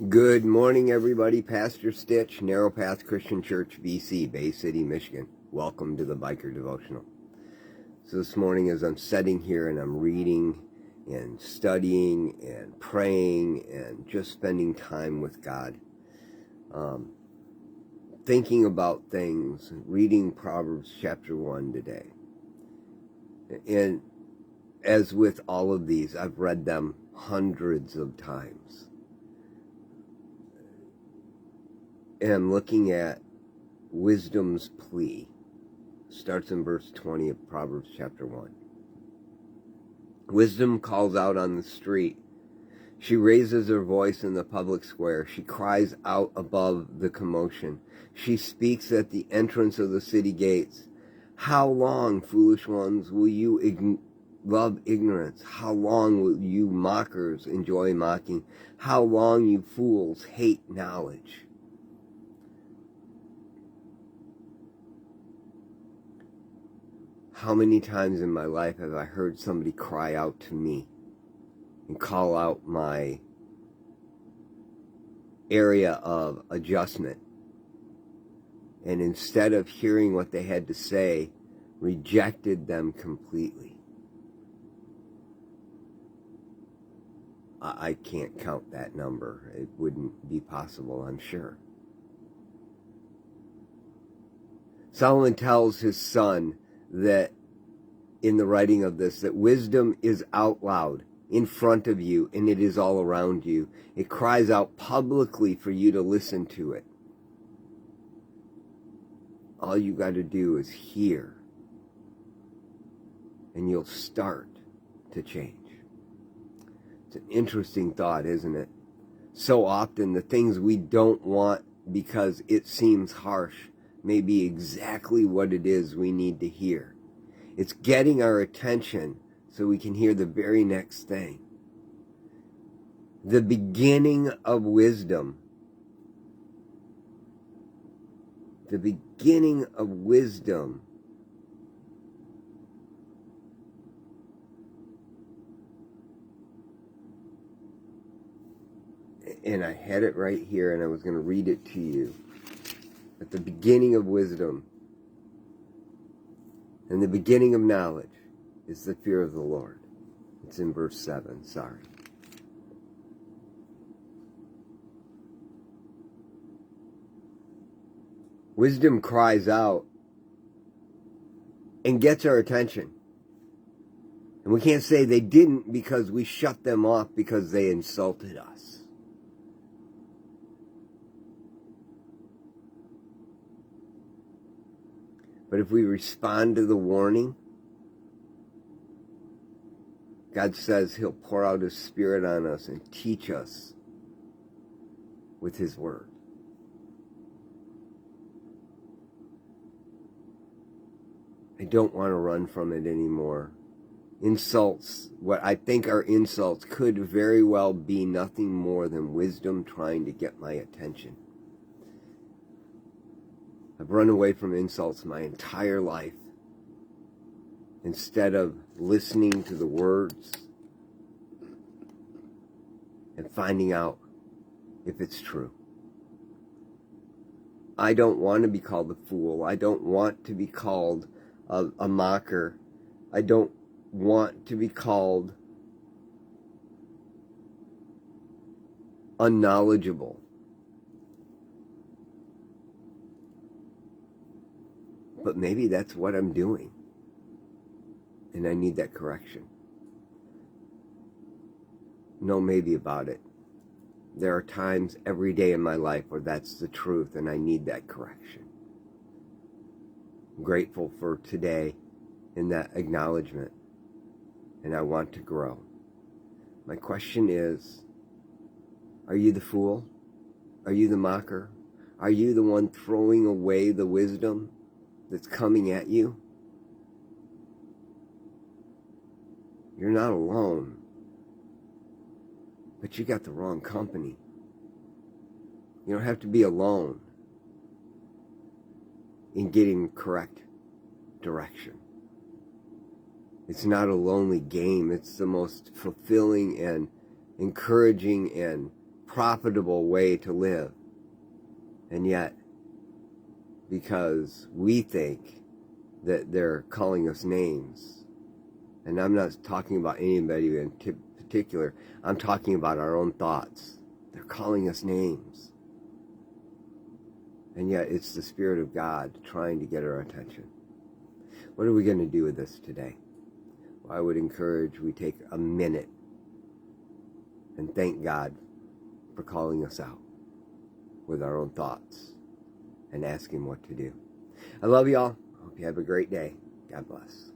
Good morning, everybody. Pastor Stitch, Narrow Path Christian Church, BC, Bay City, Michigan. Welcome to the Biker Devotional. So this morning as I'm sitting here and I'm reading and studying and praying and just spending time with God, thinking about things, reading Proverbs chapter 1 today. And as with all of these, I've read them hundreds of times. And I'm looking at wisdom's plea. Starts in verse 20 of Proverbs chapter 1. Wisdom calls out on the street. She raises her voice in the public square. She cries out above the commotion. She speaks at the entrance of the city gates. How long, foolish ones, will you love ignorance? How long will you mockers enjoy mocking? How long, you fools, hate knowledge? How many times in my life have I heard somebody cry out to me and call out my area of adjustment, and instead of hearing what they had to say, rejected them completely? I can't count that number. It wouldn't be possible, I'm sure. Solomon tells his son that in the writing of this, that wisdom is out loud in front of you and it is all around you. It cries out publicly for you to listen to it. All you got to do is hear, and you'll start to change. It's an interesting thought, isn't it? So often the things we don't want because it seems harsh may be exactly what it is we need to hear. It's getting our attention so we can hear the very next thing. The beginning of wisdom. The beginning of wisdom and I had it right here and I was going to read it to you. At the beginning of wisdom and the beginning of knowledge is the fear of the Lord. It's in verse 7, sorry. Wisdom cries out and gets our attention. And we can't say they didn't because we shut them off because they insulted us. But if we respond to the warning, God says He'll pour out His Spirit on us and teach us with His Word. I don't want to run from it anymore. Insults, what I think are insults, could very well be nothing more than wisdom trying to get my attention. I've run away from insults my entire life instead of listening to the words and finding out if it's true. I don't want to be called a fool. I don't want to be called a mocker. I don't want to be called unknowledgeable. But maybe that's what I'm doing. And I need that correction. No maybe about it. There are times every day in my life where that's the truth and I need that correction. I'm grateful for today and that acknowledgement. And I want to grow. My question is, are you the fool? Are you the mocker? Are you the one throwing away the wisdom that's coming at you? You're not alone, but you got the wrong company. You don't have to be alone in getting correct direction. It's not a lonely game. It's the most fulfilling and encouraging and profitable way to live. And yet, because we think that they're calling us names, and I'm not talking about anybody in particular, I'm talking about our own thoughts. They're calling us names. And yet it's the Spirit of God trying to get our attention. What are we going to do with this today? Well, I would encourage we take a minute and thank God for calling us out with our own thoughts and ask Him what to do. I love you all. Hope you have a great day. God bless.